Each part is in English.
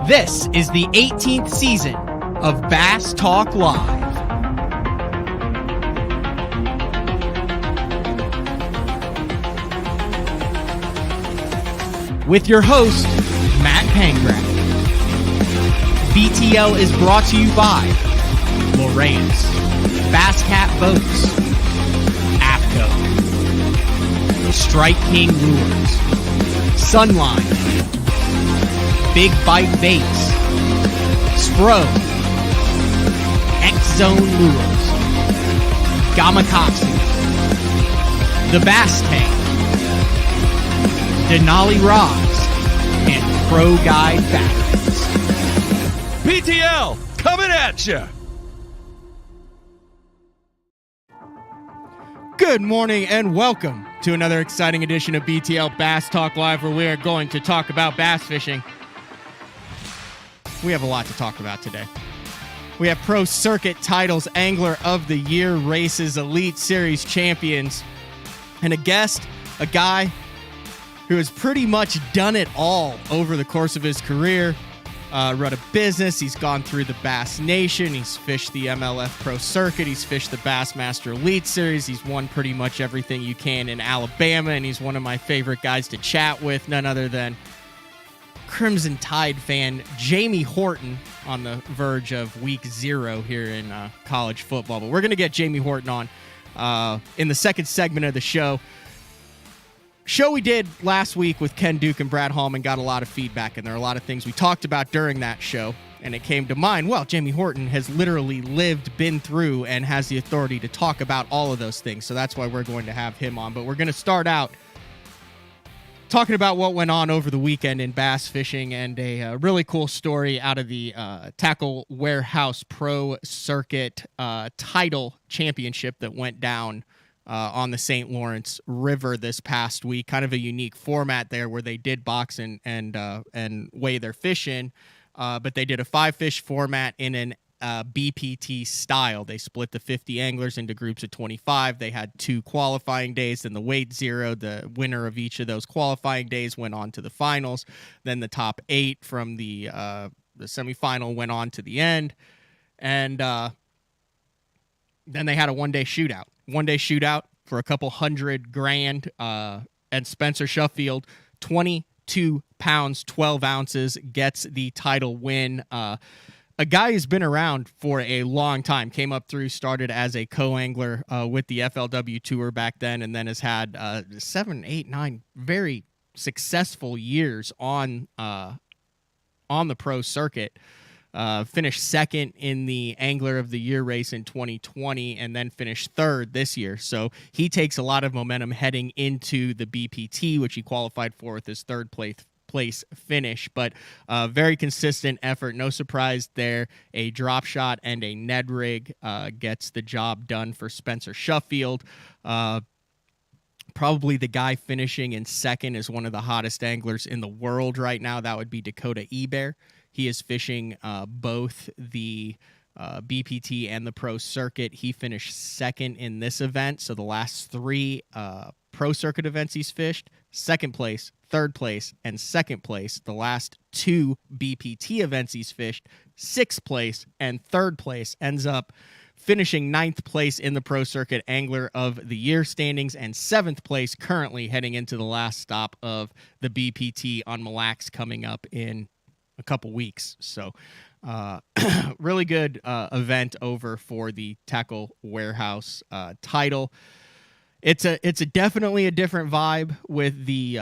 This is the 18th season of Bass Talk Live. With your host, Matt Pangrath. BTL is brought to you by Lowrance, Bass Cat Boats, AFCO, Strike King Lures, Sunline, Big Bite Baits, Spro, X-Zone Lures, Gamakatsu, The Bass Tank, Denali Rods, and Pro Guide Batteries. BTL, coming at ya! Good morning and welcome to another exciting edition of BTL Bass Talk Live, where we are going to talk about bass fishing. We have a lot to talk about today. We have Pro Circuit titles, Angler of the Year races, Elite Series champions, and a guest, a guy who has pretty much done it all over the course of his career. Run a business, he's gone through the Bass Nation, he's fished the MLF Pro Circuit, he's fished the Bassmaster Elite Series, he's won pretty much everything you can in Alabama, and he's one of my favorite guys to chat with, none other than Crimson Tide fan Jamie Horton, on the verge of week 0 here in college football. But we're going to get Jamie Horton on in the second segment of the show. Show we did last week with Ken Duke and Brad Hallman got a lot of feedback, and there are a lot of things we talked about during that show, and it came to mind, well, Jamie Horton has literally lived, been through, and has the authority to talk about all of those things, so that's why we're going to have him on. But we're going to start out talking about what went on over the weekend in bass fishing, and a really cool story out of the Tackle Warehouse Pro Circuit title championship that went down on the St. Lawrence River this past week. Kind of a unique format there, where they did box and weigh their fish in, but they did a 5-fish format in an BPT style. They split the 50 anglers into groups of 25. They had 2 qualifying days, then the weight zero. The winner of each of those qualifying days went on to the finals. Then the top 8 from the semifinal went on to the end, and then they had a one-day shootout for a couple $100,000, and Spencer Sheffield, 22 pounds 12 ounces, gets the title win. A guy who's been around for a long time, came up through, started as a co-angler with the FLW Tour back then, and then has had 7, 8, 9 very successful years on the pro circuit. Finished second in the Angler of the Year race in 2020, and then finished third this year. So he takes a lot of momentum heading into the BPT, which he qualified for with his third place finish. But very consistent effort. No surprise there. A drop shot and a Ned rig gets the job done for Spencer Sheffield. Probably the guy finishing in second is one of the hottest anglers in the world right now. That would be Dakota Eber. He is fishing both the BPT and the Pro Circuit. He finished second in this event. So the last 3 Pro Circuit events he's fished, second place, third place, and second place. The last 2 BPT events he's fished, 6th place and third place. Ends up finishing 9th place in the Pro Circuit Angler of the Year standings, and 7th place currently heading into the last stop of the BPT on Mille Lacs coming up in a couple weeks. So really good event over for the Tackle Warehouse title. It's a definitely a different vibe with the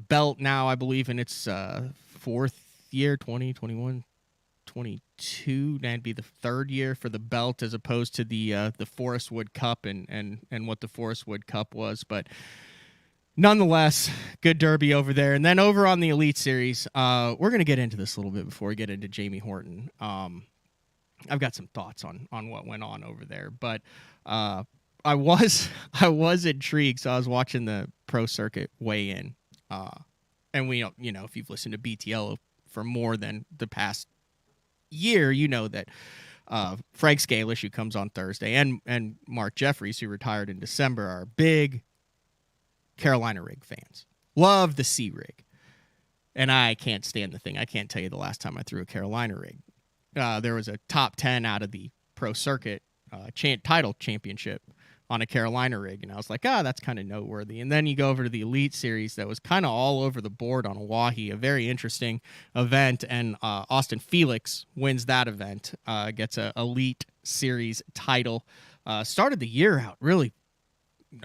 belt now, I believe, in its 4th year, 2021, 22. That'd be the 3rd year for the belt, as opposed to the Forest Wood Cup and what the Forest Wood Cup was. But nonetheless, good derby over there. And then over on the Elite Series, we're going to get into this a little bit before we get into Jamie Horton. I've got some thoughts on what went on over there, but I was intrigued. So I was watching the Pro Circuit weigh in, and we, if you've listened to BTL for more than the past year, you know that Frank Scalish, who comes on Thursday, and Mark Jeffries, who retired in December, are big Carolina rig fans. Love the C rig. and I can't stand the thing. I can't tell you the last time I threw a Carolina rig. There was a top 10 out of the Pro Circuit title championship on a Carolina rig, and I was like, that's kind of noteworthy. And then you go over to the Elite Series that was kind of all over the board on Oahe, a very interesting event, and Austin Felix wins that event, gets a Elite Series title. Started the year out really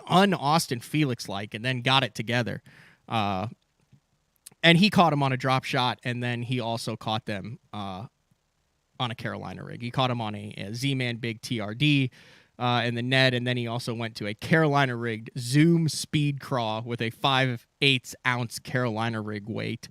un-Austin Felix-like, and then got it together. And he caught him on a drop shot, and then he also caught them on a Carolina rig. He caught him on a Z-Man Big TRD in the net, and then he also went to a Carolina rigged Zoom speed craw with a 5/8 ounce Carolina rig weight.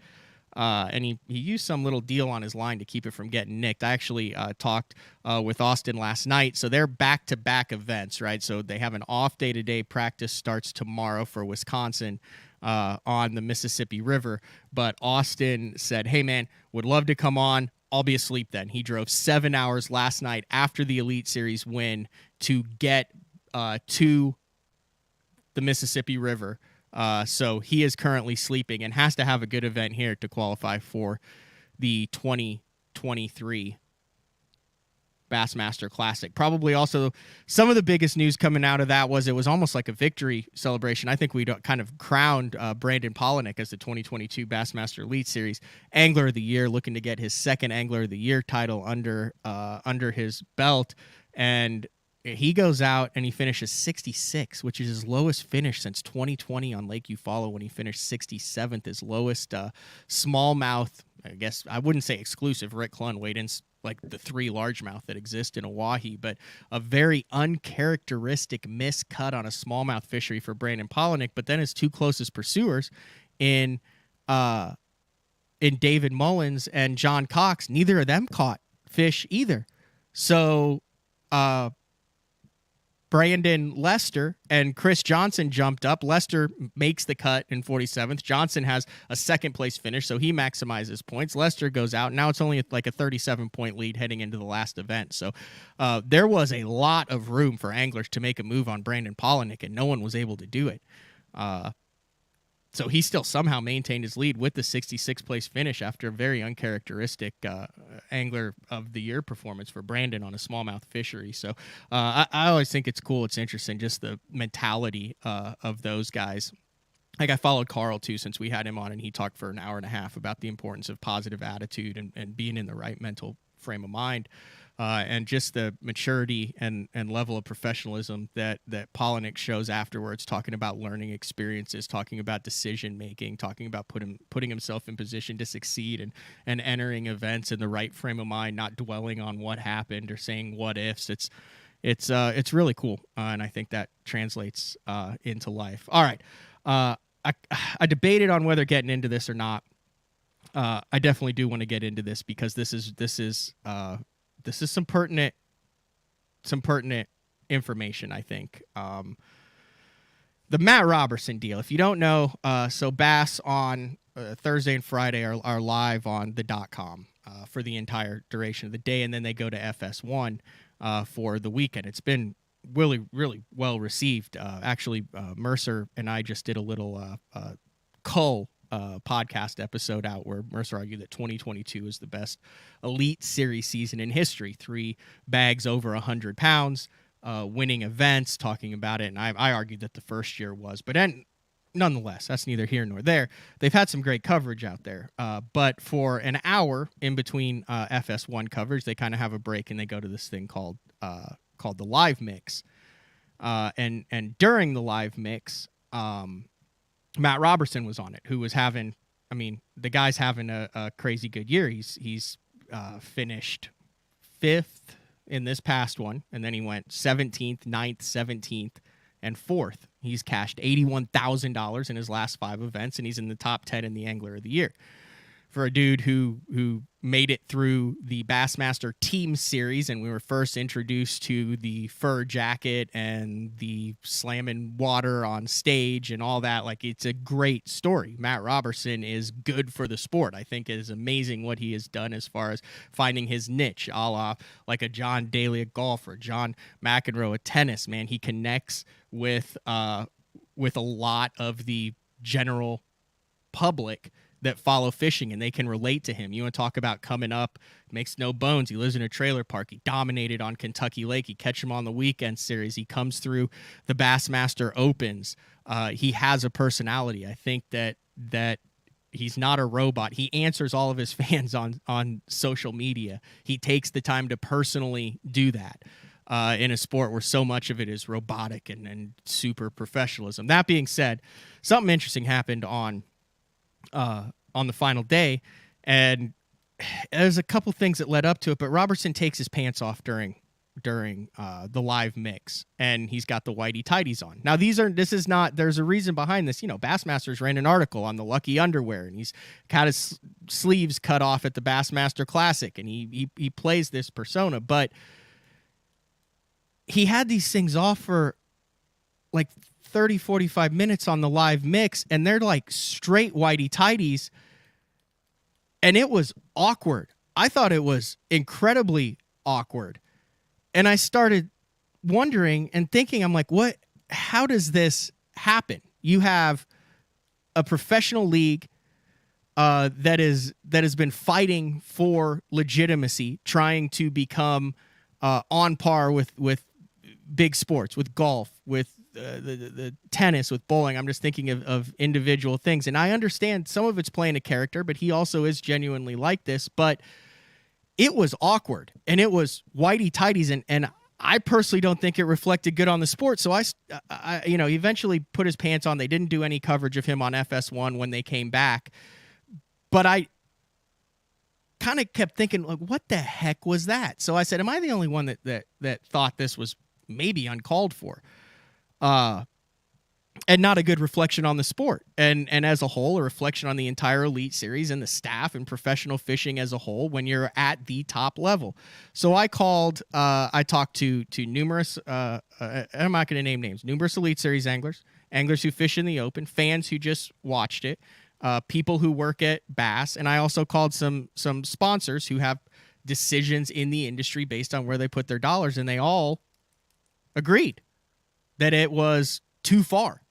And he used some little deal on his line to keep it from getting nicked. I actually talked with Austin last night. So they're back-to-back events, right? So they have an off day today. Practice starts tomorrow for Wisconsin on the Mississippi River. But Austin said, hey, man, would love to come on. I'll be asleep then. He drove 7 hours last night after the Elite Series win to get to the Mississippi River. So he is currently sleeping and has to have a good event here to qualify for the 2023 Bassmaster Classic. Probably also some of the biggest news coming out of that was it was almost like a victory celebration. I think we kind of crowned Brandon Polinick as the 2022 Bassmaster Elite Series Angler of the Year, looking to get his second Angler of the Year title under his belt. And he goes out and he finishes 66, which is his lowest finish since 2020 on Lake Eufaula when he finished 67th, his lowest smallmouth, I guess I wouldn't say exclusive. Rick Clunn weighed in like the 3 largemouth that exist in Oahe, but a very uncharacteristic miscut on a smallmouth fishery for Brandon Polinick. But then his 2 closest pursuers in David Mullins and John Cox, neither of them caught fish either. So Brandon Lester and Chris Johnson jumped up. Lester makes the cut in 47th. Johnson has a second place finish, so he maximizes points. Lester goes out. Now it's only like a 37-point lead heading into the last event. So there was a lot of room for anglers to make a move on Brandon Polinick, and no one was able to do it. So he still somehow maintained his lead with the 66th place finish after a very uncharacteristic Angler of the Year performance for Brandon on a smallmouth fishery. So I always think it's cool. It's interesting, just the mentality of those guys. Like I followed Carl too, since we had him on, and he talked for an hour and a half about the importance of positive attitude and being in the right mental frame of mind. And just the maturity and level of professionalism that Polinick shows afterwards, talking about learning experiences, talking about decision making, talking about putting himself in position to succeed and entering events in the right frame of mind, not dwelling on what happened or saying what ifs. It's really cool, and I think that translates into life. All right, I debated on whether getting into this or not. I definitely do want to get into this because this is some pertinent information, I think. The Matt Roberson deal. If you don't know, so Bass on Thursday and Friday are live on the .com for the entire duration of the day, and then they go to FS1 for the weekend. It's been really, really well received. Actually, Mercer and I just did a little cull podcast episode out where Mercer argued that 2022 is the best Elite Series season in history. 3 bags over 100 pounds, winning events, talking about it. And I argued that the first year was. But nonetheless, that's neither here nor there. They've had some great coverage out there. But for an hour in between FS1 coverage, they kind of have a break and they go to this thing called the live mix. And during the live mix, Matt Roberson was on it, who was having, the guy's having a crazy good year. He's finished 5th in this past one, and then he went 17th, 9th, 17th, and 4th. He's cashed $81,000 in his last 5 events, and he's in the top 10 in the Angler of the Year. For a dude who made it through the Bassmaster Team Series, and we were first introduced to the fur jacket and the slamming water on stage and all that. Like, it's a great story. Matt Roberson is good for the sport. I think it is amazing what he has done as far as finding his niche, a la like a John Daly, a golfer, John McEnroe, a tennis, man. He connects with a lot of the general public that follow fishing and they can relate to him. You want to talk about coming up, makes no bones. He lives in a trailer park. He dominated on Kentucky Lake. You catch him on the weekend series. He comes through the Bassmaster Opens. He has a personality. I think that he's not a robot. He answers all of his fans on social media. He takes the time to personally do that in a sport where so much of it is robotic and super professionalism. That being said, something interesting happened on the final day, and there's a couple things that led up to it, but Roberson takes his pants off during the live mix, and he's got the whitey tighties on. Now there's a reason behind this. Bassmasters ran an article on the lucky underwear, and he's got his sleeves cut off at the Bassmaster Classic, and he plays this persona, but he had these things off for like 30, 45 minutes on the live mix, and they're like straight whitey tighties, and it was awkward. I thought it was incredibly awkward. And I started wondering and thinking, I'm like, how does this happen? You have a professional league that has been fighting for legitimacy, trying to become on par with big sports, with golf, with the tennis, with bowling. I'm just thinking of individual things. And I understand some of it's playing a character, but he also is genuinely like this. But it was awkward, and it was whitey tighties, and I personally don't think it reflected good on the sport. So I eventually put his pants on. They didn't do any coverage of him on FS1 when they came back, but I kind of kept thinking, like, what the heck was that? So I said, am I the only one that thought this was maybe uncalled for? And not a good reflection on the sport, and as a whole, a reflection on the entire Elite Series and the staff and professional fishing as a whole when you're at the top level. So I talked to numerous, I'm not going to name names, numerous Elite Series anglers who fish in the open, fans who just watched it, people who work at Bass, and I also called some sponsors who have decisions in the industry based on where they put their dollars, and they all agreed that it was too far,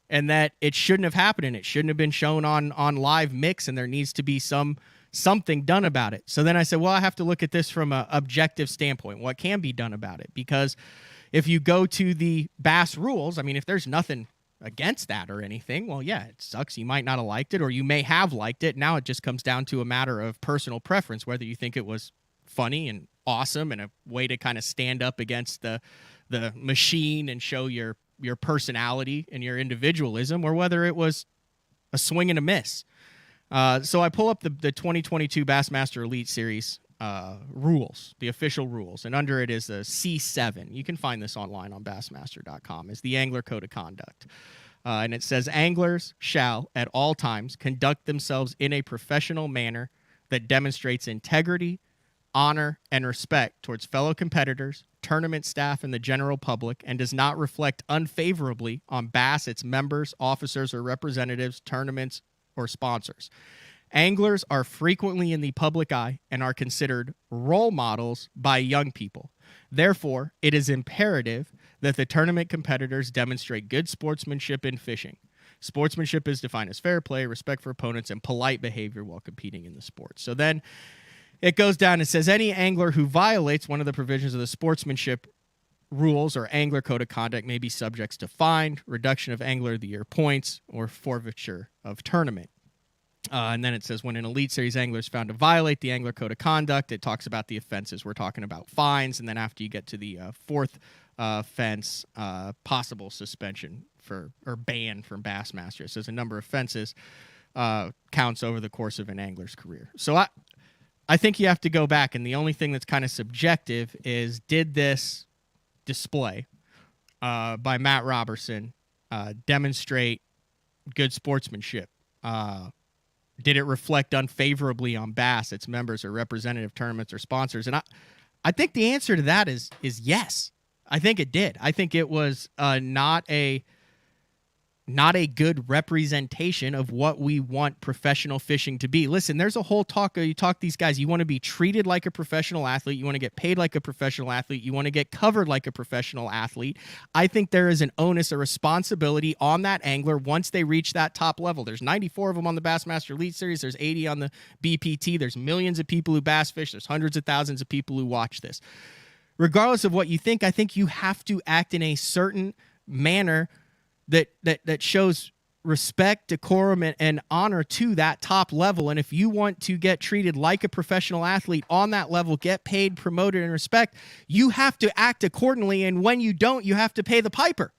and that it shouldn't have happened, and it shouldn't have been shown on live mix, and there needs to be something done about it. So then I said, well, I have to look at this from an objective standpoint. What can be done about it? Because if you go to the Bass rules, I mean, if there's nothing against that or anything, well, yeah, it sucks. You might not have liked it, or you may have liked it. Now it just comes down to a matter of personal preference, whether you think it was funny and awesome and a way to kind of stand up against the machine and show your personality and your individualism, or whether it was a swing and a miss. So I pull up the 2022 Bassmaster Elite Series rules, the official rules, and under it is a C7. You can find this online on bassmaster.com. It's the Angler Code of Conduct. And it says, anglers shall at all times conduct themselves in a professional manner that demonstrates integrity, honor, and respect towards fellow competitors, tournament staff, and the general public, and does not reflect unfavorably on Bass, its members, officers, or representatives, tournaments, or sponsors. Anglers are frequently in the public eye and are considered role models by young people. Therefore, it is imperative that the tournament competitors demonstrate good sportsmanship in fishing. Sportsmanship is defined as fair play, respect for opponents, and polite behavior while competing in the sport. So then it goes down and says, any angler who violates one of the provisions of the sportsmanship rules or angler code of conduct may be subject to fine, reduction of angler of the year points, or forfeiture of tournament. And then it says, when an Elite Series angler is found to violate the angler code of conduct, it talks about the offenses. We're talking about fines, and then after you get to the fourth offense, possible suspension or ban from Bassmaster. It says a number of offenses counts over the course of an angler's career. So I think you have to go back, and the only thing that's kind of subjective is, did this display by Matt Roberson demonstrate good sportsmanship? Did it reflect unfavorably on Bass, its members, or representative tournaments or sponsors? And I think the answer to that is yes. I think it did. I think it was not a not a good representation of what we want professional fishing to be. Listen, there's a whole talk. You talk to these guys, you want to be treated like a professional athlete. You want to get paid like a professional athlete. You want to get covered like a professional athlete. I think there is an onus, a responsibility on that angler once they reach that top level. There's 94 of them on the Bassmaster Elite Series. There's 80 on the BPT. There's millions of people who bass fish. There's hundreds of thousands of people who watch this. Regardless of what you think, I think you have to act in a certain manner that shows respect, decorum, and honor to that top level. And if you want to get treated like a professional athlete on that level, get paid, promoted, and respect, you have to act accordingly. And when you don't, you have to pay the piper.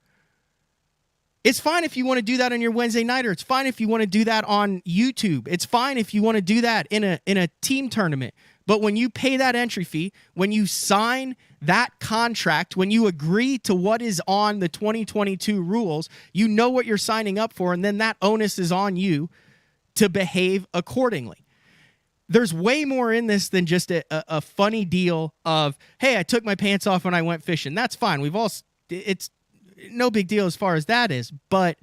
It's fine if you want to do that on your Wednesday nighter. It's fine if you want to do that on YouTube. It's fine if you want to do that in a team tournament. But when you pay that entry fee, when you sign that contract, when you agree to what is on the 2022 rules, you know what you're signing up for, and then that onus is on you to behave accordingly. There's way more in this than just a funny deal of, hey, I took my pants off when I went fishing. That's fine. It's no big deal as far as that is, but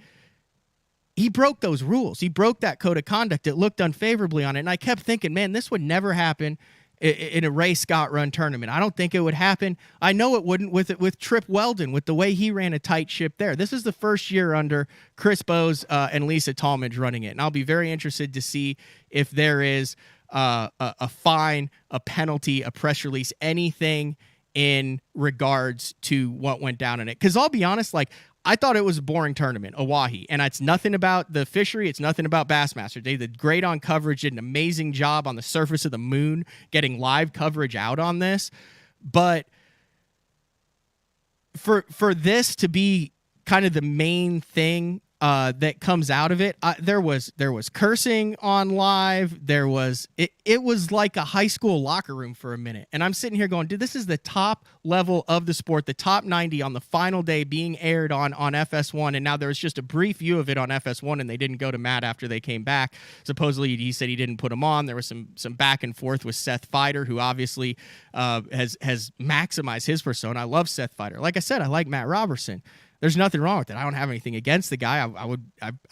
he broke those rules. He broke that code of conduct. It looked unfavorably on it. And I kept thinking, man, this would never happen in a Ray Scott run tournament. I don't think it would happen. I know it wouldn't with Trip Weldon, with the way he ran a tight ship there. This is the first year under Chris Bowes and Lisa Talmadge running it. And I'll be very interested to see if there is a fine, a penalty, a press release, anything in regards to what went down in it. Because I'll be honest, I thought it was a boring tournament, Oahe, and it's nothing about the fishery. It's nothing about Bassmaster. They did great on coverage, did an amazing job on the surface of the moon, getting live coverage out on this. But for this to be kind of the main thing that comes out of it, there was cursing on live. It was like a high school locker room for a minute. And I'm sitting here going, dude, this is the top level of the sport, the top 90 on the final day being aired on FS1. And now there's just a brief view of it on FS1, and they didn't go to Matt after they came back. Supposedly he said he didn't put them on. There was some back and forth with Seth Feider, who obviously has maximized his persona. I love Seth Feider. Like I said, I like Matt Roberson. There's nothing wrong with it. I don't have anything against the guy.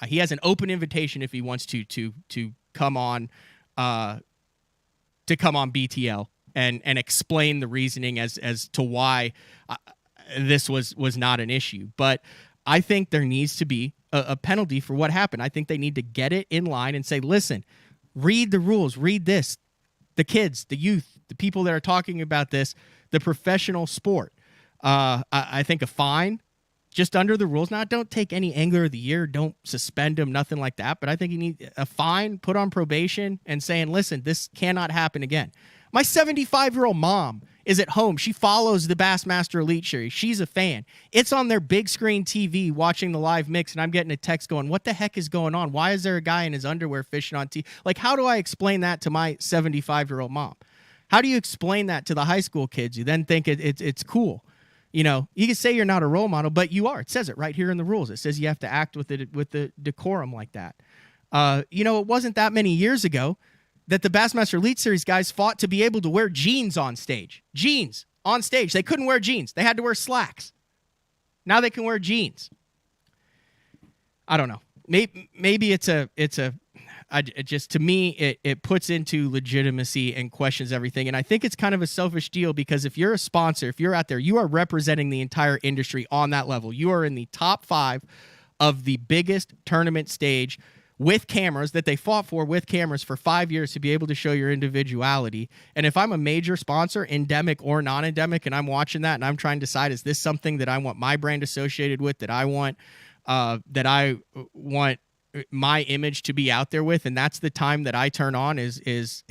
He has an open invitation if he wants to come on BTL and explain the reasoning as to why this was not an issue. But I think there needs to be a penalty for what happened. I think they need to get it in line and say, listen, read the rules, read this. The kids, the youth, the people that are talking about this, the professional sport. I think a fine, just under the rules. Now, don't take any angler of the year. Don't suspend him, nothing like that. But I think you need a fine, put on probation, and saying, listen, this cannot happen again. My 75-year-old mom is at home. She follows the Bassmaster Elite Series. She's a fan. It's on their big screen TV watching the live mix, and I'm getting a text going, what the heck is going on? Why is there a guy in his underwear fishing on TV? How do I explain that to my 75-year-old mom? How do you explain that to the high school kids who then think it's cool? You can say you're not a role model, but you are. It says it right here in the rules. It says you have to act with the decorum like that. It wasn't that many years ago that the Bassmaster Elite Series guys fought to be able to wear jeans on stage. Jeans on stage. They couldn't wear jeans. They had to wear slacks. Now they can wear jeans. I don't know. Maybe to me, it puts into legitimacy and questions everything. And I think it's kind of a selfish deal because if you're a sponsor, if you're out there, you are representing the entire industry on that level. You are in the top 5 of the biggest tournament stage with cameras that they fought for with cameras for 5 years to be able to show your individuality. And if I'm a major sponsor, endemic or non-endemic, and I'm watching that and I'm trying to decide, is this something that I want my brand associated with, that I want my image to be out there with, and that's the time that I turn on is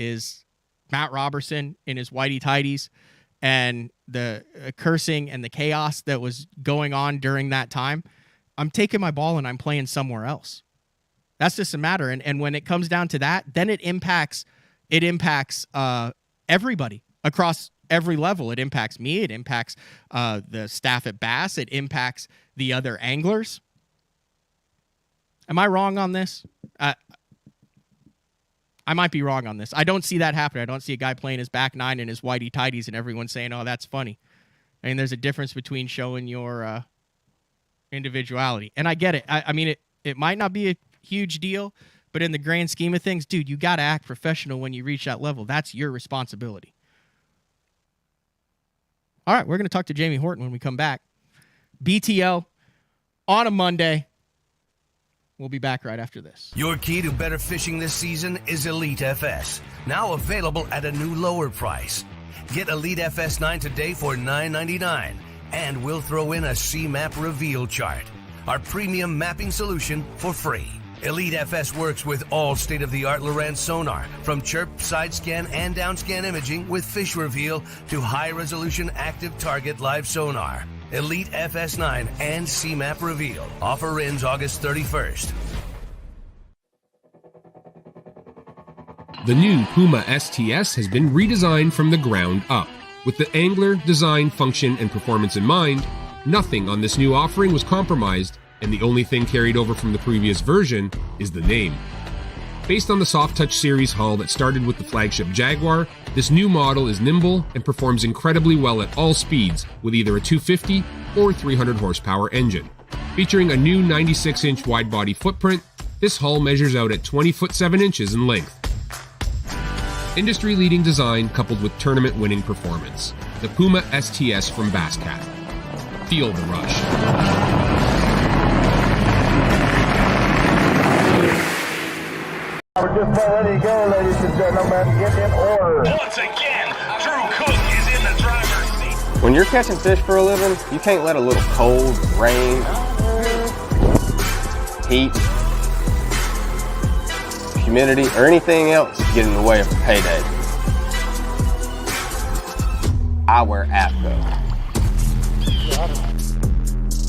Matt Roberson in his whitey tighties and the cursing and the chaos that was going on during that time. I'm taking my ball and I'm playing somewhere else. That's just a matter. And when it comes down to that, then it impacts everybody across every level. It impacts me. It impacts the staff at Bass. It impacts the other anglers. Am I wrong on this? I might be wrong on this. I don't see that happen. I don't see a guy playing his back nine and his whitey tighties and everyone saying, oh, that's funny. I mean, there's a difference between showing your individuality. And I get it. I mean, It might not be a huge deal, but in the grand scheme of things, dude, you got to act professional when you reach that level. That's your responsibility. All right, we're going to talk to Jamie Horton when we come back. BTL on a Monday. We'll be back right after this. Your key to better fishing this season is Elite FS, now available at a new lower price. Get Elite FS 9 today for $9.99, and we'll throw in a C-Map reveal chart, our premium mapping solution, for free. Elite FS works with all state-of-the-art Lowrance sonar, from chirp, side scan, and down scan imaging with fish reveal to high-resolution active target live sonar. Elite FS9 and C-Map reveal. Offer ends August 31st. The new Puma STS has been redesigned from the ground up. With the angler, design, function, and performance in mind, nothing on this new offering was compromised, and the only thing carried over from the previous version is the name. Based on the Soft Touch series hull that started with the flagship Jaguar, this new model is nimble and performs incredibly well at all speeds with either a 250 or 300 horsepower engine. Featuring a new 96-inch wide-body footprint, this hull measures out at 20 foot 7 inches in length. Industry-leading design coupled with tournament-winning performance. The Puma STS from Basscat. Feel the rush. We're just about ready to go, ladies and gentlemen. Get in order. Once again, Drew Cook is in the driver's seat. When you're catching fish for a living, you can't let a little cold, rain, heat, humidity, or anything else get in the way of a payday. I wear APCO.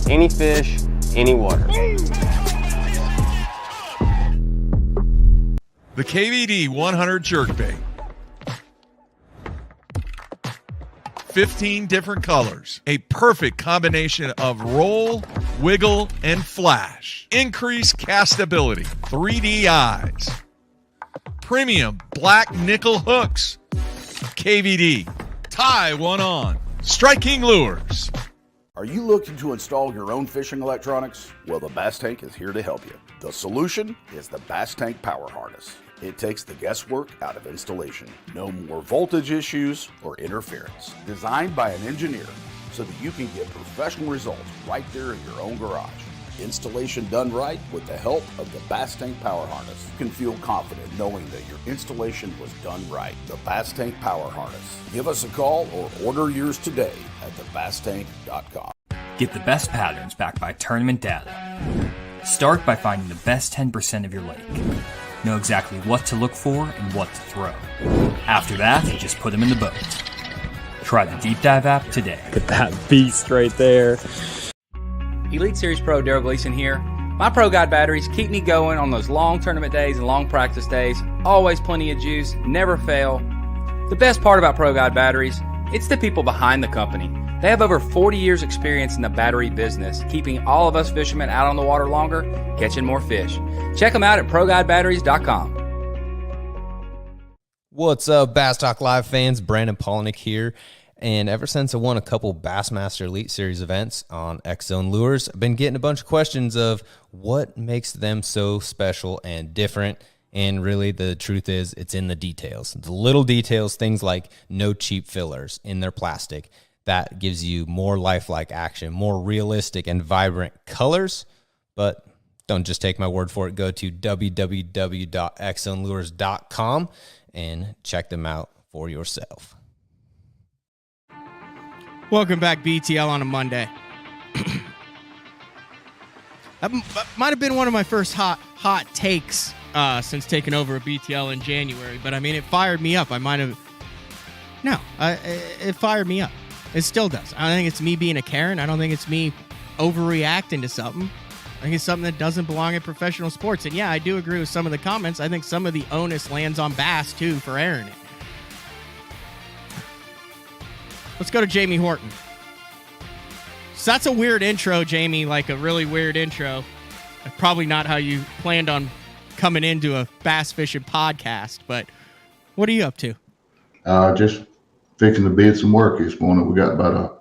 Any fish, any water. The KVD 100 jerkbait. 15 different colors. A perfect combination of roll, wiggle, and flash. Increased castability. 3D eyes. Premium black nickel hooks. KVD. Tie one on. Striking lures. Are you looking to install your own fishing electronics? Well, the Bass Tank is here to help you. The solution is the Bass Tank Power Harness. It takes the guesswork out of installation. No more voltage issues or interference. Designed by an engineer so that you can get professional results right there in your own garage. Installation done right with the help of the Bass Tank Power Harness. You can feel confident knowing that your installation was done right. The Bass Tank Power Harness. Give us a call or order yours today at thebasstank.com. Get the best patterns backed by tournament data. Start by finding the best 10% of your lake. Know exactly what to look for and what to throw. After that, just put them in the boat. Try the Deep Dive app today. Look at that beast right there. Elite Series Pro Daryl Gleason here. My Pro Guide batteries keep me going on those long tournament days and long practice days. Always plenty of juice, never fail. The best part about Pro Guide batteries, it's the people behind the company. They have over 40 years experience in the battery business, keeping all of us fishermen out on the water longer, catching more fish. Check them out at ProGuideBatteries.com. What's up, Bass Talk Live fans? Brandon Polnick here. And ever since I won a couple Bassmaster Elite Series events on X-Zone Lures, I've been getting a bunch of questions of what makes them so special and different. And really, the truth is, it's in the details. The little details, things like no cheap fillers in their plastic. That gives you more lifelike action, more realistic and vibrant colors. But don't just take my word for it. Go to www.xzonelures.com and check them out for yourself. Welcome back, BTL, on a Monday. That might have been one of my first hot takes since taking over a BTL in January. But, I mean, it fired me up. It fired me up. It still does. I don't think it's me being a Karen. I don't think it's me overreacting to something. I think it's something that doesn't belong in professional sports. And, yeah, I do agree with some of the comments. I think some of the onus lands on Bass, too, for airing it. Let's go to Jamie Horton. So that's a weird intro, Jamie, like a really weird intro. Probably not how you planned on coming into a bass fishing podcast, but what are you up to? Just fixing to bid some work this morning. We got about $1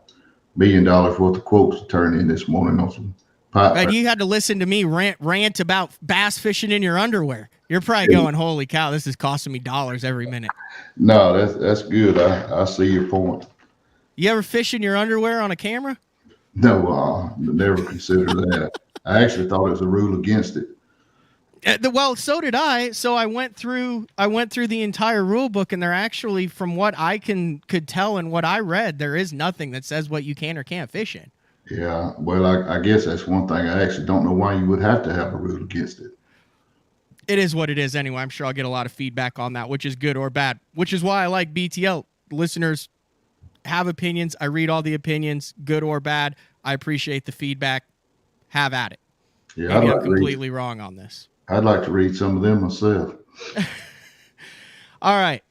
million worth of quotes to turn in this morning on some Right, you had to listen to me rant about bass fishing in your underwear. You're probably going, holy cow, this is costing me dollars every minute. No, that's good. I see your point. You ever fish in your underwear on a camera? No, never considered that. I actually thought it was a rule against it. Well, so did I. So I went through the entire rule book, and there actually, from what I could tell and what I read, there is nothing that says what you can or can't fish in. Yeah, well, I guess that's one thing. I actually don't know why you would have to have a rule against it. It is what it is anyway. I'm sure I'll get a lot of feedback on that, which is good or bad, which is why I like BTL. Listeners have opinions. I read all the opinions, good or bad. I appreciate the feedback. Have at it. Yeah, Maybe I'm completely wrong on this. I'd like to read some of them myself. All right.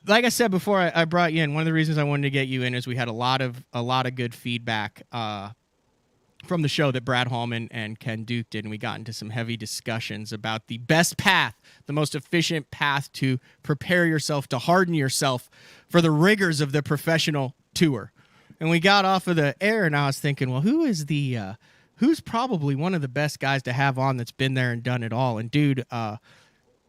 Like I said before, I brought you in. One of the reasons I wanted to get you in is we had a lot of good feedback from the show that Brad Hallman and Ken Duke did, and we got into some heavy discussions about the best path, the most efficient path to prepare yourself, to harden yourself for the rigors of the professional tour. And we got off of the air, and I was thinking, well, who's probably one of the best guys to have on that's been there and done it all? And dude,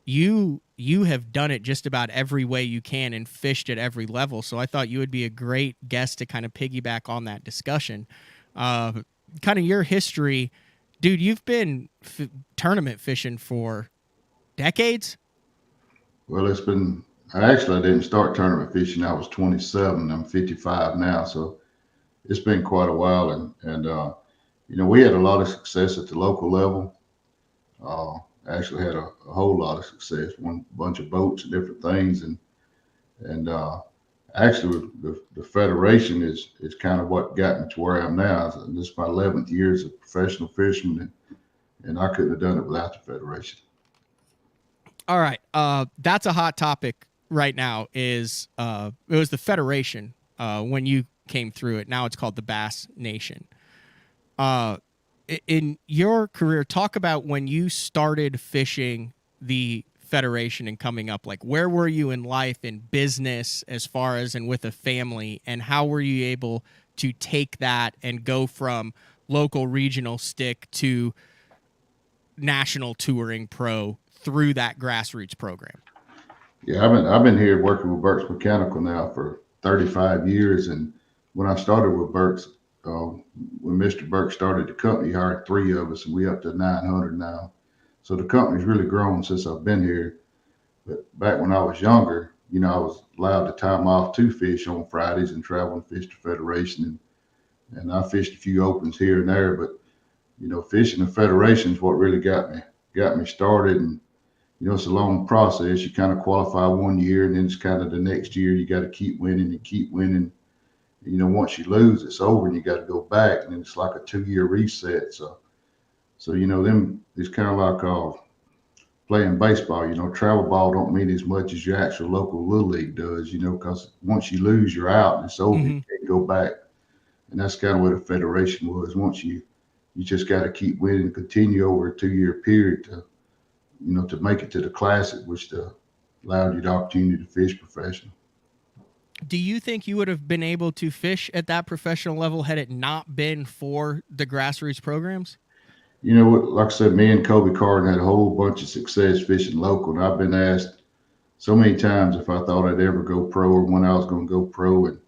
you have done it just about every way you can and fished at every level. So I thought you would be a great guest to kind of piggyback on that discussion. Kind of your history, dude. You've been tournament fishing for decades. Well, I didn't start tournament fishing. I was 27. I'm 55 now. So it's been quite a while. And we had a lot of success at the local level. Actually had a whole lot of success, one bunch of boats and different things. And actually the federation is kind of what got me to where I am now. This is my 11th year as a professional fisherman, and I couldn't have done it without the federation. All right. That's a hot topic right now is it was the federation when you came through it. Now it's called the Bass Nation. In your career, talk about when you started fishing the federation and coming up. Like, where were you in life, in business, as far as and with a family, and how were you able to take that and go from local regional stick to national touring pro through that grassroots program? Yeah, I've been here working with Burke's Mechanical now for 35 years, and when I started with Burke's, when Mr. Burke started the company, he hired 3 of us, and we up to 900 now. So the company's really grown since I've been here. But back when I was younger, I was allowed the time off to fish on Fridays and travel and fish the federation, and I fished a few opens here and there. But fishing the federation is what really got me started. And it's a long process. You kind of qualify one year, and then it's kind of the next year you got to keep winning and keep winning. Once you lose, it's over, and you got to go back, and then it's like a 2-year reset. So them it's kind of like playing baseball. Travel ball don't mean as much as your actual local little league does. Because once you lose, you're out, and it's over. Mm-hmm. You can't go back, and that's kind of what the federation was. Once you just got to keep winning and continue over a 2-year period to make it to the classic, which allowed you the opportunity to fish professional. Do you think you would have been able to fish at that professional level had it not been for the grassroots programs? Like I said, me and Kobe Carden had a whole bunch of success fishing local, and I've been asked so many times if I thought I'd ever go pro or when I was going to go pro. And,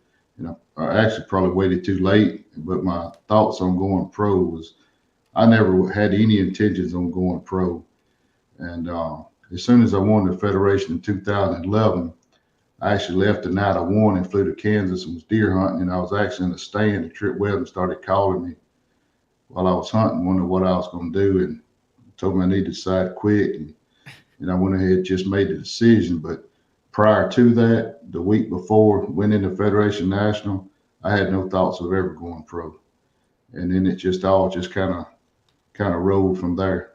I actually probably waited too late, but my thoughts on going pro was I never had any intentions on going pro. And as soon as I won the federation in 2011, I actually left the night I won and flew to Kansas and was deer hunting. And I was actually in the stand, and Trip Weldon started calling me while I was hunting, wondering what I was going to do, and told me I needed to decide quick. And I went ahead and just made the decision. But prior to that, the week before winning the Federation National, I had no thoughts of ever going pro. And then it just all kind of rolled from there.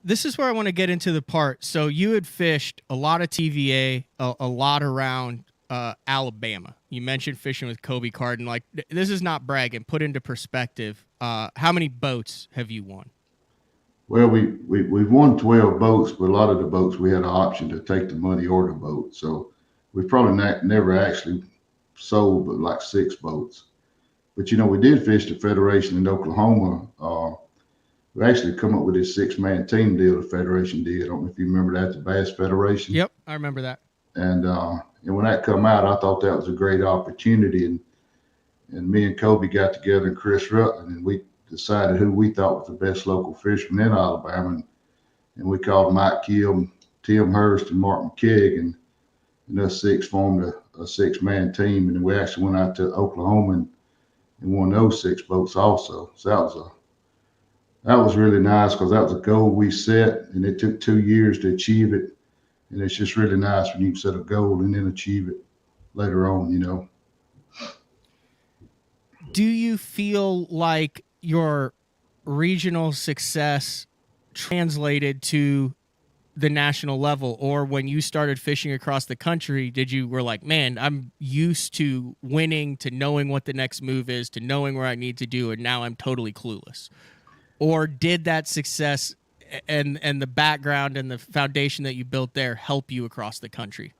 This is where I want to get into the part. So you had fished a lot of TVA, a lot around Alabama. You mentioned fishing with Kobe Carden. Like, this is not bragging. Put into perspective, how many boats have you won? Well, we've won 12 boats, but a lot of the boats we had an option to take the money or the boat. So we probably never actually sold but like 6 boats. But, we did fish the Federation in Oklahoma. We actually come up with this 6-man team deal the Federation did. I don't know if you remember that, the Bass Federation. Yep, I remember that. And when that come out, I thought that was a great opportunity. And me and Kobe got together and Chris Rutland, and we decided who we thought was the best local fisherman in Alabama. And we called Mike Kill, Tim Hurst, and Mark McKeag, and us 6 formed a 6-man team. And then we actually went out to Oklahoma and won those 6 boats also. So that was really nice, because that was a goal we set, and it took 2 years to achieve it. And it's just really nice when you can set a goal and then achieve it later on, Do you feel like your regional success translated to the national level, or when you started fishing across the country, were like, man, I'm used to winning, to knowing what the next move is, to knowing where I need to do, and now I'm totally clueless? Or did that success and the background and the foundation that you built there help you across the country?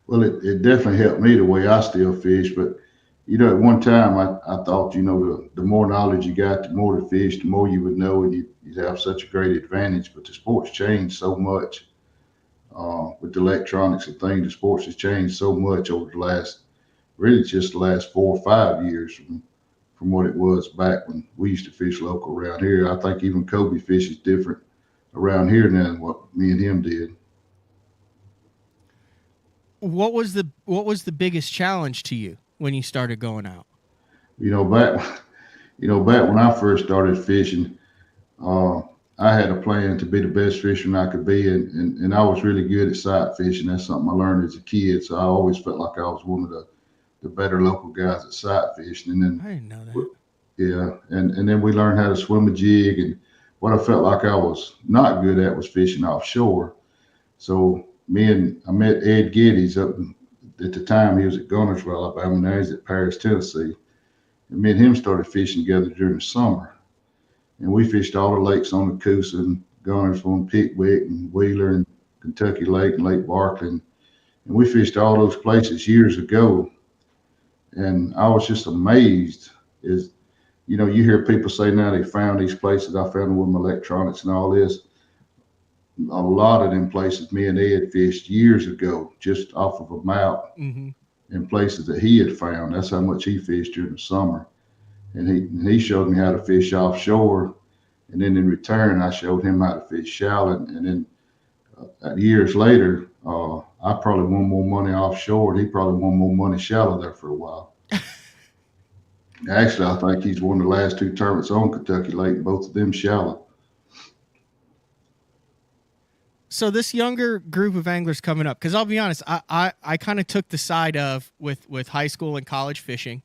Well, it definitely helped me the way I still fish. But, at one time I thought, the more knowledge you got, the more to fish, the more you would know, and you'd have such a great advantage. But the sport's changed so much with the electronics and things. The sports has changed so much over the last 4 or 5 years from what it was back when we used to fish local around here. I think even Kobe fishes different around here now than what me and him did. What was the biggest challenge to you when you started going out? Back when I first started fishing, I had a plan to be the best fisherman I could be, and I was really good at sight fishing. That's something I learned as a kid. So I always felt like I was one of the better local guys at sight fishing. And then I didn't know that. Yeah, and then we learned how to swim a jig, and what I felt like I was not good at was fishing offshore. So I met Ed Geddes at the time. He was at Gunnersville, Alabama. Now he's at Paris, Tennessee. And me and him started fishing together during the summer. And we fished all the lakes on the Coosa and Gunnersville and Pickwick and Wheeler and Kentucky Lake and Lake Barkley. And we fished all those places years ago. And I was just amazed you hear people say now they found these places. I found them with my electronics and all this. A lot of them places me and Ed fished years ago, just off of a map, in places that he had found. That's how much he fished during the summer. And he showed me how to fish offshore. And then in return, I showed him how to fish shallow. And then years later, I probably won more money offshore, and he probably won more money shallow there for a while. Actually, I think he's won the last 2 tournaments on Kentucky Lake, both of them shallow. So this younger group of anglers coming up, because I'll be honest, I kind of took the side of with high school and college fishing.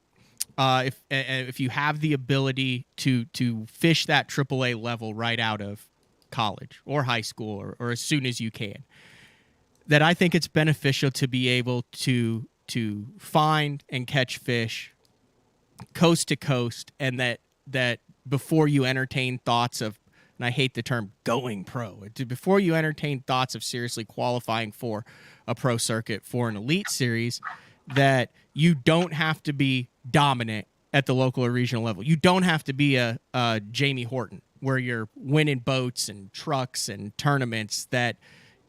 If you have the ability to fish that AAA level right out of college or high school or as soon as you can, that I think it's beneficial to be able to find and catch fish coast to coast, and that before you entertain thoughts of, and I hate the term going pro, before you entertain thoughts of seriously qualifying for a pro circuit, for an elite series, that you don't have to be dominant at the local or regional level. You don't have to be a Jamie Horton where you're winning boats and trucks and tournaments, that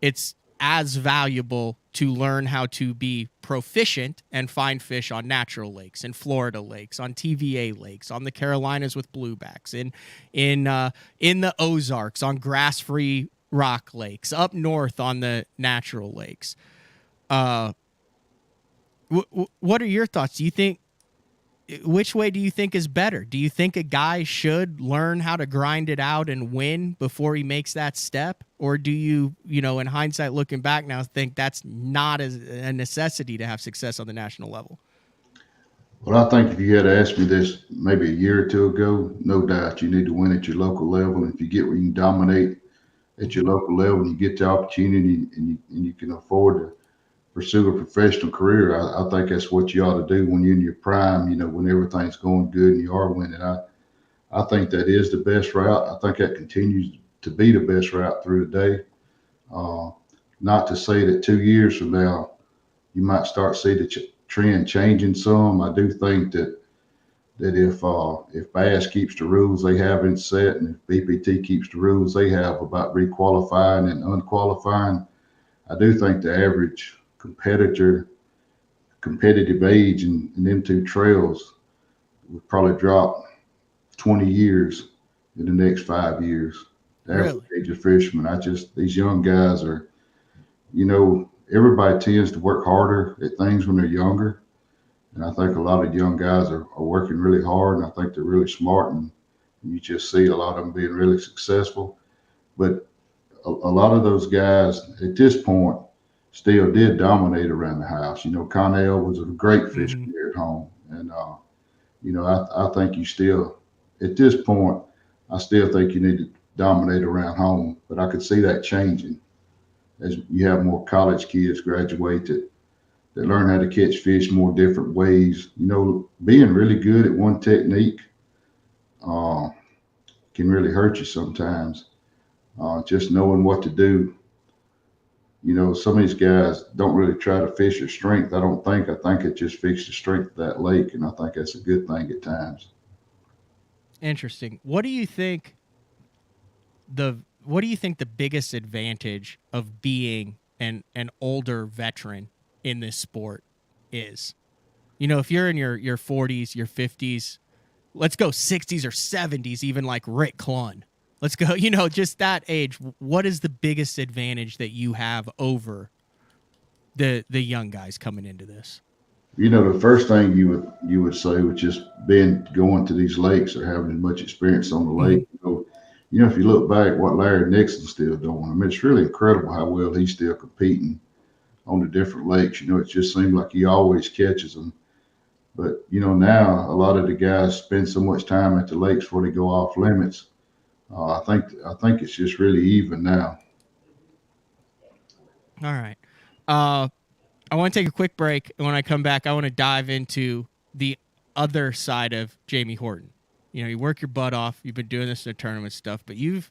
it's as valuable to learn how to be proficient and find fish on natural lakes, in Florida lakes, on TVA lakes, on the Carolinas with bluebacks, in the Ozarks, on grass-free rock lakes, up north on the natural lakes. What are your thoughts? Do you think, which way do you think is better? Do you think a guy should learn how to grind it out and win before he makes that step? Or do you, in hindsight, looking back now, think that's not a necessity to have success on the national level? Well, I think if you had asked me this maybe a year or 2 ago, no doubt you need to win at your local level. And if you get where you can dominate at your local level and you get the opportunity and you can afford to pursue a professional career, I think that's what you ought to do when you're in your prime, when everything's going good and you are winning. I think that is the best route. I think that continues to be the best route through the day. Not to say that 2 years from now, you might start to see the trend changing some. I do think that that if Bass keeps the rules they have in set, and if BPT keeps the rules they have about requalifying and unqualifying, I do think the average competitive age in them two trails would probably drop 20 years in the next 5 years. The average age of fishermen. These young guys are, everybody tends to work harder at things when they're younger. And I think a lot of young guys are working really hard, and I think they're really smart, and you just see a lot of them being really successful. But a lot of those guys at this point still did dominate around the house. Connell was a great fisherman here at home. And, I think you still, at this point, I still think you need to dominate around home. But I could see that changing as you have more college kids graduate that learn how to catch fish more different ways. Being really good at one technique can really hurt you sometimes. Just knowing what to do. Some of these guys don't really try to fish at strength. I think it just fixes the strength of that lake, and I think that's a good thing at times. Interesting. What do you think the biggest advantage of being an older veteran in this sport is? If you're in your 40s, your 50s, let's go 60s or 70s, even like Rick Clunn. Let's go, just that age. What is the biggest advantage that you have over the young guys coming into this? The first thing you would say would just going to these lakes or having as much experience on the lake. If you look back what Larry Nixon's still doing, it's really incredible how well he's still competing on the different lakes. It just seems like he always catches them. But, now a lot of the guys spend so much time at the lakes before they go off limits. I think it's just really even now. All right. I want to take a quick break, and when I come back, I want to dive into the other side of Jamie Horton. You work your butt off. You've been doing this in the tournament stuff, but you've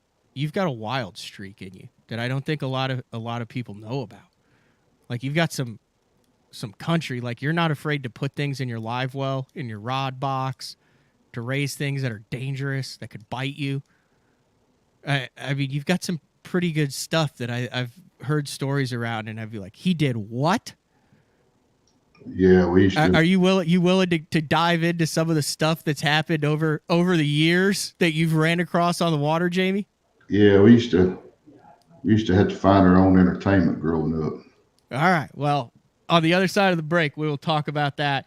got a wild streak in you that I don't think a lot of people know about. Like, you've got some country. Like, you're not afraid to put things in your live well, in your rod box, to raise things that are dangerous, that could bite you. I mean, you've got some pretty good stuff that I've heard stories around, and I'd be like, he did what? Yeah, we used to. Are you willing to dive into some of the stuff that's happened over the years that you've ran across on the water, Jamie? Yeah, we used to have to find our own entertainment growing up. All right. Well, on the other side of the break, we will talk about that.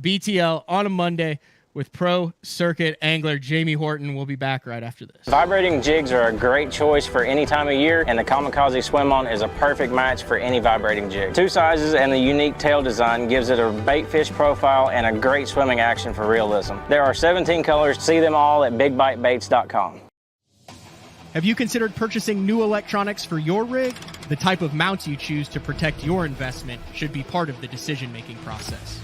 BTL on a Monday with Pro Circuit angler Jamie Horton. We'll be back right after this. Vibrating jigs are a great choice for any time of year, and the Kamikaze Swim-On is a perfect match for any vibrating jig. 2 sizes and the unique tail design gives it a bait fish profile and a great swimming action for realism. There are 17 colors. See them all at bigbitebaits.com. Have you considered purchasing new electronics for your rig? The type of mounts you choose to protect your investment should be part of the decision-making process.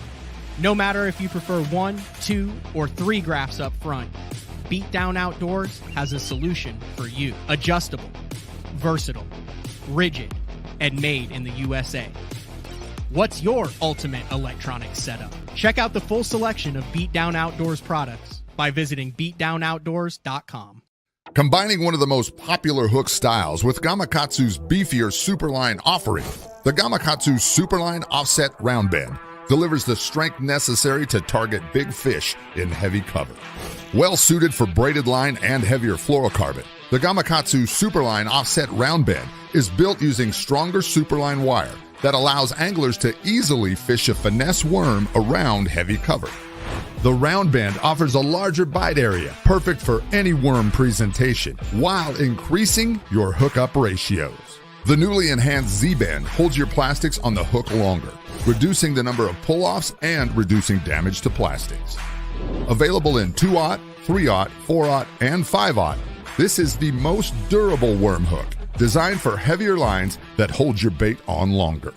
No matter if you prefer 1, 2, or 3 graphs up front, Beatdown Outdoors has a solution for you. Adjustable, versatile, rigid, and made in the USA. What's your ultimate electronics setup? Check out the full selection of Beatdown Outdoors products by visiting beatdownoutdoors.com. Combining one of the most popular hook styles with Gamakatsu's beefier Superline offering, the Gamakatsu Superline Offset Round Bend delivers the strength necessary to target big fish in heavy cover. Well suited for braided line and heavier fluorocarbon, the Gamakatsu Superline Offset Round Bend is built using stronger Superline wire that allows anglers to easily fish a finesse worm around heavy cover. The round bend offers a larger bite area, perfect for any worm presentation, while increasing your hookup ratios. The newly enhanced Z-Bend holds your plastics on the hook longer, reducing the number of pull-offs and reducing damage to plastics. Available in 2/0, 3/0, 4/0, and 5/0, this is the most durable worm hook, designed for heavier lines that hold your bait on longer.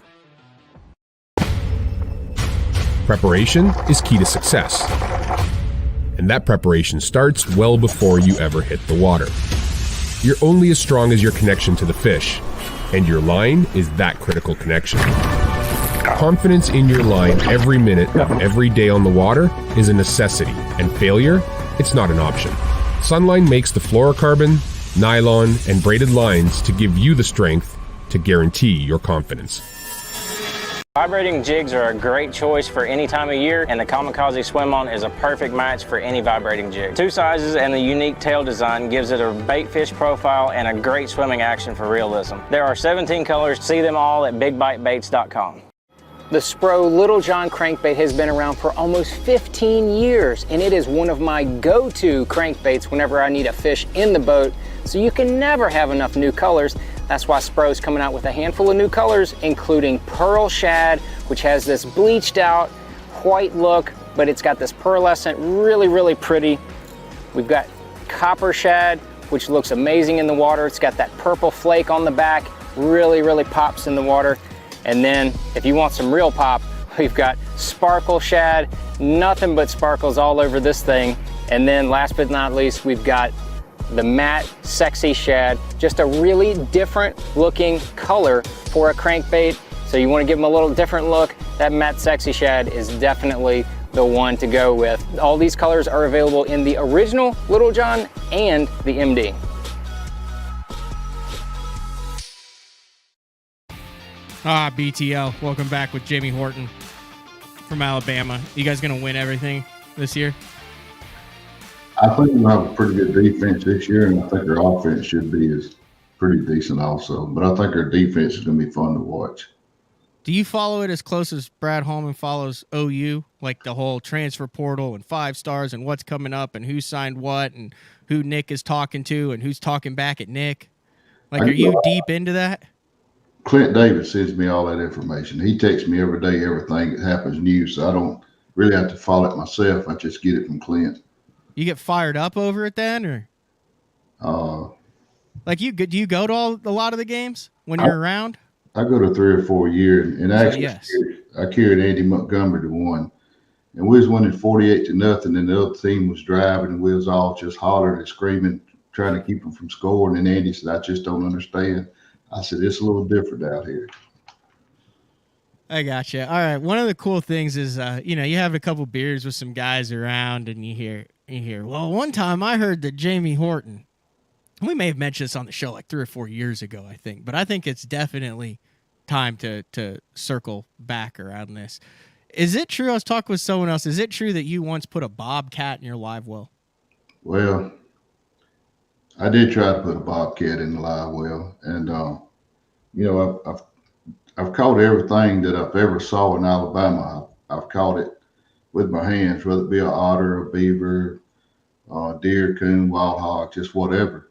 Preparation is key to success. And that preparation starts well before you ever hit the water. You're only as strong as your connection to the fish, and your line is that critical connection. Confidence in your line every minute of every day on the water is a necessity, and failure, it's not an option. Sunline makes the fluorocarbon, nylon, and braided lines to give you the strength to guarantee your confidence. Vibrating jigs are a great choice for any time of year, and the Kamikaze Swim-On is a perfect match for any vibrating jig. 2 sizes and the unique tail design gives it a bait fish profile and a great swimming action for realism. There are 17 colors. See them all at bigbitebaits.com. The Spro Little John crankbait has been around for almost 15 years, and it is one of my go-to crankbaits whenever I need a fish in the boat, so you can never have enough new colors. That's why Spro's coming out with a handful of new colors, including Pearl Shad, which has this bleached out white look, but it's got this pearlescent, really pretty. We've got Copper Shad, which looks amazing in the water. It's got that purple flake on the back, really pops in the water. And then if you want some real pop, we've got Sparkle Shad, nothing but sparkles all over this thing. And then last but not least, we've got the matte Sexy Shad, just a really different looking color for a crankbait. So you want to give them a little different look, that matte Sexy Shad is definitely the one to go with. All these colors are available in the original Little John and the MD. BTL, welcome back with Jamie Horton from Alabama. You guys gonna win everything this year? I think we'll have a pretty good defense this year, and I think our offense should be pretty decent also. But I think our defense is going to be fun to watch. Do you follow it as close as Brad Holman follows OU, like the whole transfer portal and 5 stars and what's coming up and who signed what and who Nick is talking to and who's talking back at Nick? Like, are you deep into that? Clint Davis sends me all that information. He texts me every day, everything that happens new, so I don't really have to follow it myself. I just get it from Clint. You get fired up over it then, or like do you go to a lot of the games when you're around? I go to 3 or 4 a year, and actually I carried Andy Montgomery to one, and we was winning 48-0, and the other team was driving, and we was all just hollering and screaming, trying to keep them from scoring. And Andy said, "I just don't understand." I said, "It's a little different out here." I gotcha. All right. One of the cool things is, you have a couple beers with some guys around, and you hear. Well, one time I heard that Jamie Horton. We may have mentioned this on the show like 3 or 4 years ago, I think, but I think it's definitely time to circle back around this. Is it true? I was talking with someone else. Is it true that you once put a bobcat in your live well? Well, I did try to put a bobcat in the live well, and I've caught everything that I've ever saw in Alabama. I've caught it with my hands, whether it be an otter, a beaver, deer, coon, wild hog, just whatever.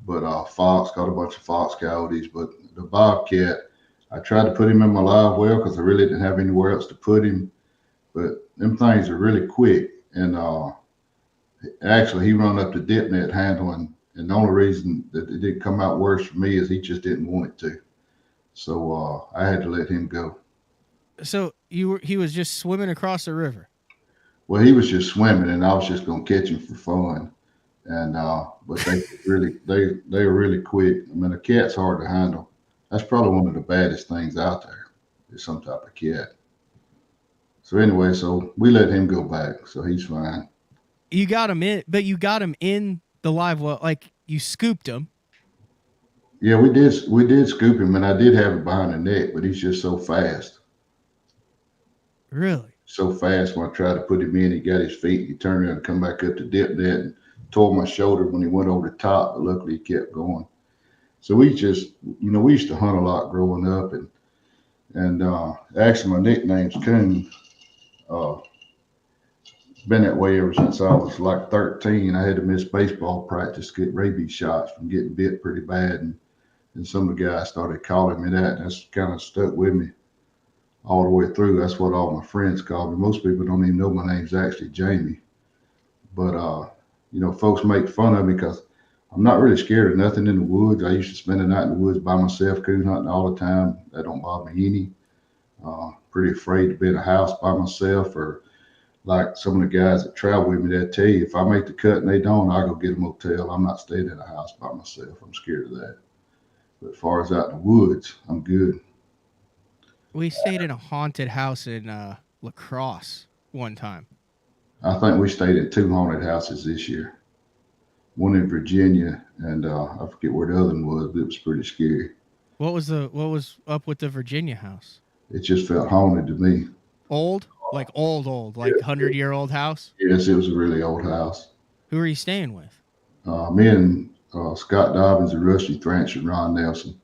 But fox, caught a bunch of fox, coyotes. But the bobcat, I tried to put him in my live well because I really didn't have anywhere else to put him. But them things are really quick. And actually, he run up the dip net handling. And the only reason that it didn't come out worse for me is he just didn't want it to. So I had to let him go. So he was just swimming across the river? Well, he was just swimming, and I was just going to catch him for fun. And but they were really quick. I mean, a cat's hard to handle. That's probably one of the baddest things out there is some type of cat. So anyway, so we let him go back, so he's fine. You got him in, but you got him in the live well, like you scooped him. Yeah, we did scoop him, and I did have him behind the neck, but he's just so fast. Really? So fast when I tried to put him in, he got his feet, he turned around and come back up to dip net and tore my shoulder when he went over the top, but luckily he kept going. So we just, we used to hunt a lot growing up, and actually my nickname's Coon. Been that way ever since I was like 13. I had to miss baseball practice to get rabies shots from getting bit pretty bad, and some of the guys started calling me that, and that's kind of stuck with me all the way through. That's what all my friends call me. Most people don't even know my name's actually Jamie. But, folks make fun of me because I'm not really scared of nothing in the woods. I used to spend the night in the woods by myself, coon hunting all the time. That don't bother me any. Pretty afraid to be in a house by myself, or like some of the guys that travel with me, they'll tell you, if I make the cut and they don't, I'll go get a motel. I'm not staying in a house by myself. I'm scared of that. But as far as out in the woods, I'm good. We stayed in a haunted house in La Crosse one time. I think we stayed at 2 haunted houses this year. One in Virginia, and I forget where the other one was, but it was pretty scary. What was up with the Virginia house? It just felt haunted to me. Old? Like old, like 100-year-old house? Yes, it was a really old house. Who are you staying with? Me and Scott Dobbins and Rusty Thranch and Ron Nelson.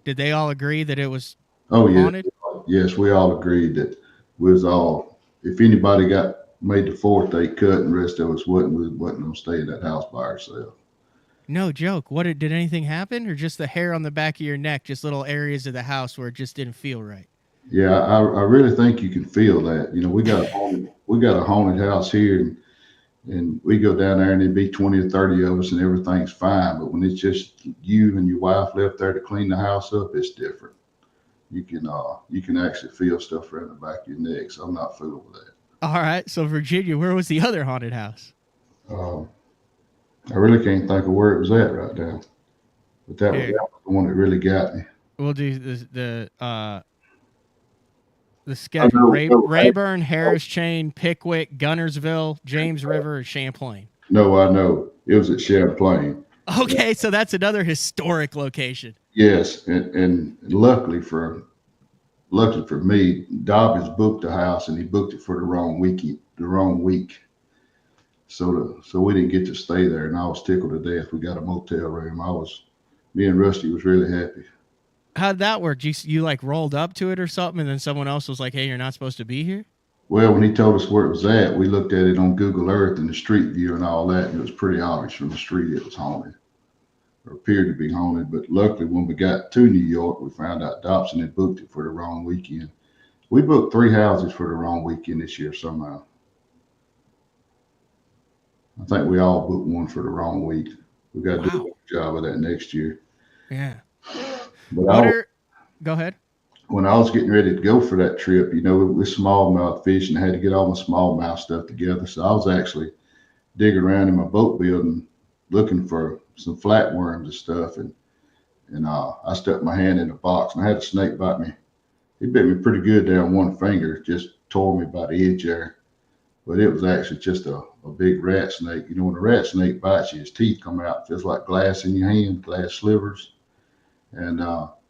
Did they all agree that it was haunted? Yes, we all agreed that we was all, if anybody got made the fourth, they cut, and the rest of us wasn't going to stay in that house by ourselves. No joke. Did anything happen, or just the hair on the back of your neck, just little areas of the house where it just didn't feel right? Yeah, I really think you can feel that. You know, we got a haunted house here, and we go down there and there'd be 20 or 30 of us and everything's fine. But when it's just you and your wife left there to clean the house up, it's different. You can actually feel stuff around the back of your neck. So I'm not fooling with that. All right. So Virginia, where was the other haunted house? I really can't think of where it was at right now. But that was the one that really got me. We'll do the schedule: Rayburn, Harris Chain, Pickwick, Gunnersville, James River, and Champlain. No, I know. It was at Champlain. Okay, so that's another historic location. Yes, and luckily for me, Dobbins booked the house and he booked it for the wrong week. So we didn't get to stay there, and I was tickled to death. We got a motel room. Me and Rusty was really happy. How'd that work? You like rolled up to it or something, and then someone else was like, "Hey, you're not supposed to be here"? Well, when he told us where it was at, we looked at it on Google Earth and the street view and all that, and it was pretty obvious from the street it was haunted, or appeared to be haunted. But luckily, when we got to New York, we found out Dobson had booked it for the wrong weekend. We booked 3 houses for the wrong weekend this year somehow. I think we all booked one for the wrong week. We got to do a good job of that next year. Yeah. But go ahead. When I was getting ready to go for that trip, you know, with smallmouth fishing, I had to get all my smallmouth stuff together. So I was actually digging around in my boat building, looking for some flatworms and stuff. And I stuck my hand in a box, and I had a snake bite me. It bit me pretty good down one finger, just tore me by the edge there. But it was actually just a big rat snake. You know, when a rat snake bites you, his teeth come out. It feels like glass in your hand, glass slivers. And,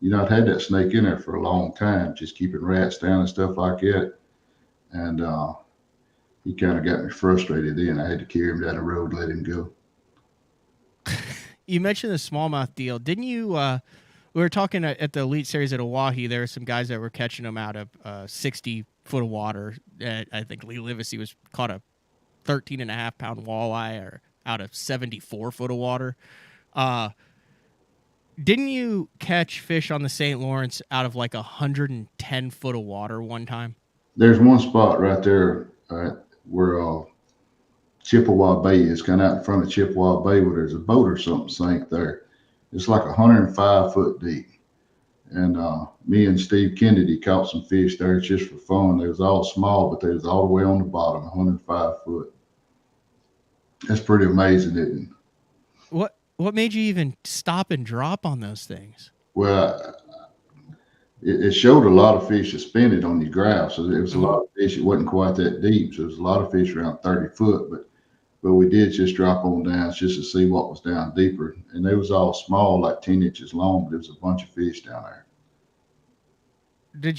you know, I'd had that snake in there for a long time, just keeping rats down and stuff like that. And he kind of got me frustrated then. I had to carry him down the road, let him go. You mentioned the smallmouth deal. Didn't you we were talking at the Elite Series at Oahe. There were some guys that were catching them out of 60 foot of water. I think Lee Livesey was caught a 13.5-pound walleye or out of 74 foot of water. Didn't you catch fish on the St. Lawrence out of like 110 foot of water one time? There's one spot right there where Chippewa Bay is, kind of out in front of Chippewa Bay, where there's a boat or something sank there. It's like 105 foot deep. And me and Steve Kennedy caught some fish there just for fun. They was all small, but they was all the way on the bottom, 105 foot. That's pretty amazing, isn't it? What made you even stop and drop on those things? Well, it showed a lot of fish suspended on your graph. So there was a lot of fish. It wasn't quite that deep. So there was a lot of fish around 30 foot, but we did just drop on down just to see what was down deeper. And they was all small, like 10 inches long, but there was a bunch of fish down there. Did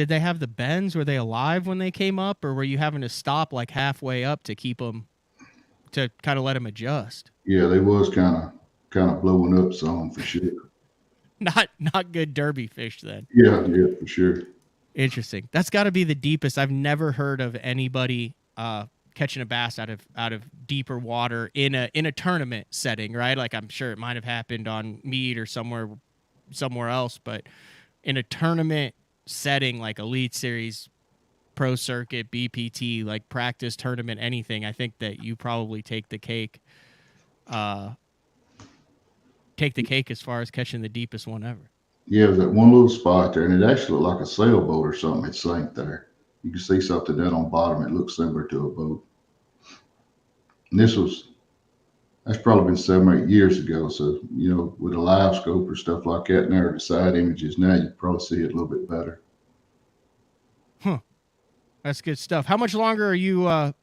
they have the bends? Were they alive when they came up, or were you having to stop like halfway up to keep them, to kind of let them adjust? Yeah, they was kind of blowing up some for sure. Not good derby fish then. Yeah, for sure. Interesting. That's got to be the deepest. I've never heard of anybody catching a bass out of deeper water in a tournament setting, right? Like, I'm sure it might have happened on Mead or somewhere else, but in a tournament setting like Elite Series, Pro Circuit, BPT, like practice tournament, anything, I think that you probably take the cake. As far as catching the deepest one ever. Yeah, it was that one little spot there, and it actually looked like a sailboat or something. It sank there. You can see something down on bottom. It looks similar to a boat. And this was That's probably been 7 or 8 years ago. So, with a live scope or stuff like that, and there are the side images now, you probably see it a little bit better. That's good stuff. How much longer are you going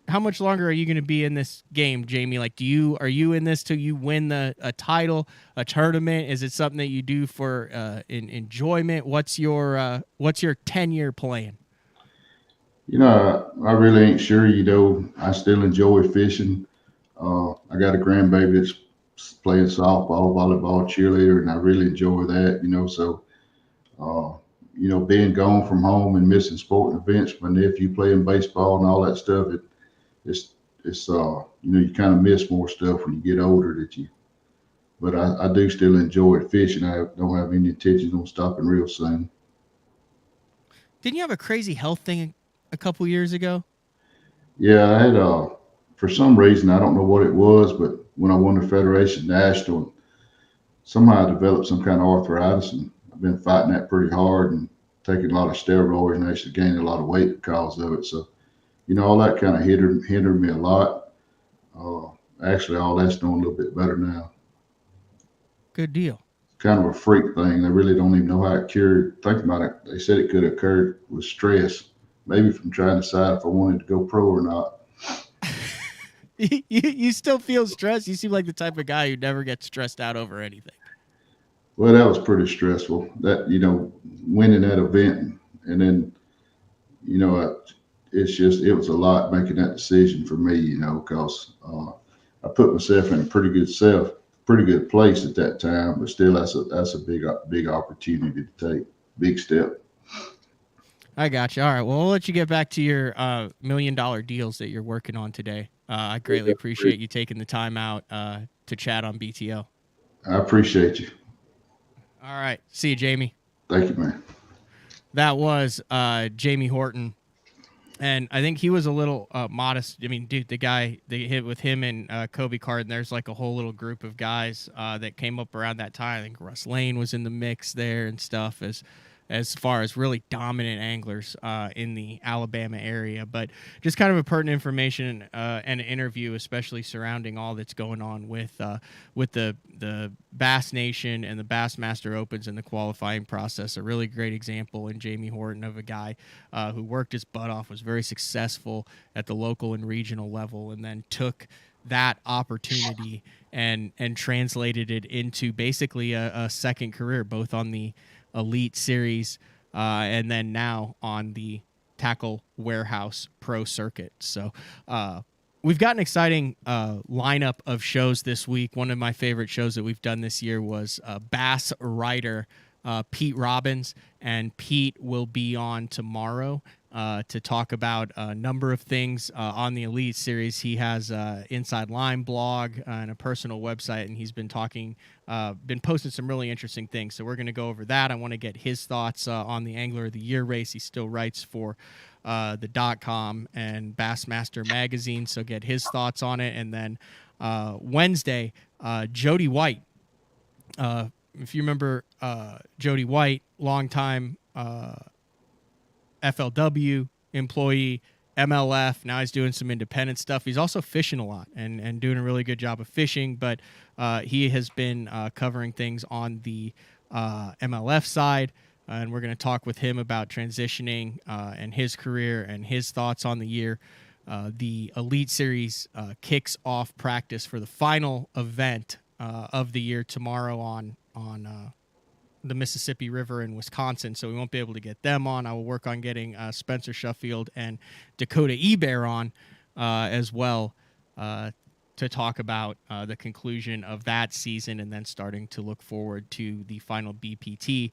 to be in this game, Jamie? Like, are you in this till you win a title, a tournament? Is it something that you do for enjoyment? What's your 10-year plan? I really ain't sure. I still enjoy fishing. I got a grandbaby that's playing softball, volleyball, cheerleader, and I really enjoy that. So being gone from home and missing sporting events, my nephew playing baseball and all that stuff, it's you kind of miss more stuff when you get older but I do still enjoy fishing. I don't have any intentions on stopping real soon. Didn't you have a crazy health thing a couple years ago? Yeah, I had, for some reason, I don't know what it was, but when I won the Federation National, somehow I developed some kind of arthritis, and I've been fighting that pretty hard and taking a lot of steroids and actually gained a lot of weight because of it. So, all that kind of hindered me a lot. Actually, all that's doing a little bit better now. Good deal. Kind of a freak thing. They really don't even know how it cured. Think about it. They said it could have occurred with stress, maybe from trying to decide if I wanted to go pro or not. You still feel stressed? You seem like the type of guy who never gets stressed out over anything. Well, that was pretty stressful. That, winning that event, and then, it was a lot making that decision for me, because I put myself in a pretty good place at that time, but still that's a big opportunity to take, big step. I got you. All right. Well, we'll let you get back to your $1 million deals that you're working on today. I greatly appreciate you taking the time out to chat on BTL. I appreciate you. All right. See you, Jamie. Thank you, man. That was Jamie Horton. And I think he was a little modest. I mean, dude, the guy they hit with him and Kobe Card, and there's like a whole little group of guys that came up around that time. I think Russ Lane was in the mix there and stuff as far as really dominant anglers in the Alabama area. But just kind of a pertinent information and an interview, especially surrounding all that's going on with the Bass Nation and the Bassmaster Opens and the qualifying process. A really great example in Jamie Horton of a guy who worked his butt off, was very successful at the local and regional level, and then took that opportunity and translated it into basically a second career, both on the Elite Series and then now on the Tackle Warehouse Pro Circuit. So we've got an exciting lineup of shows this week. One of my favorite shows that we've done this year was bass writer Pete Robbins, and Pete will be on tomorrow to talk about a number of things on the Elite Series. He has an Inside Line blog and a personal website, and he's been posting some really interesting things. So we're going to go over that. I want to get his thoughts on the Angler of the Year race. He still writes for the .com and Bassmaster magazine, so get his thoughts on it. And then Wednesday, Jody White. If you remember Jody White, longtime FLW employee, MLF. Now he's doing some independent stuff. He's also fishing a lot and doing a really good job of fishing, but he has been covering things on the MLF side, and we're going to talk with him about transitioning and his career and his thoughts on the year. The Elite Series kicks off practice for the final event of the year tomorrow on the Mississippi River in Wisconsin, so we won't be able to get them on. I will work on getting Spencer Sheffield and Dakota Ebear on as well to talk about the conclusion of that season and then starting to look forward to the final BPT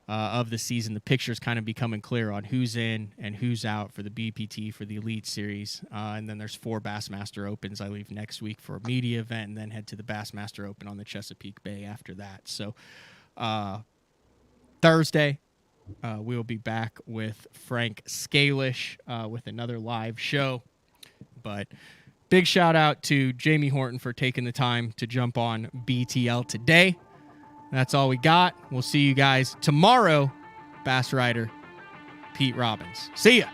of the season. The picture's kind of becoming clear on who's in and who's out for the BPT for the Elite Series. And then there's 4 Bassmaster Opens. I leave next week for a media event and then head to the Bassmaster Open on the Chesapeake Bay after that. So Thursday, we will be back with Frank Scalish with another live show. But big shout out to Jamie Horton for taking the time to jump on BTL today. That's all we got. We'll see you guys tomorrow. Bass Rider Pete Robbins. See ya.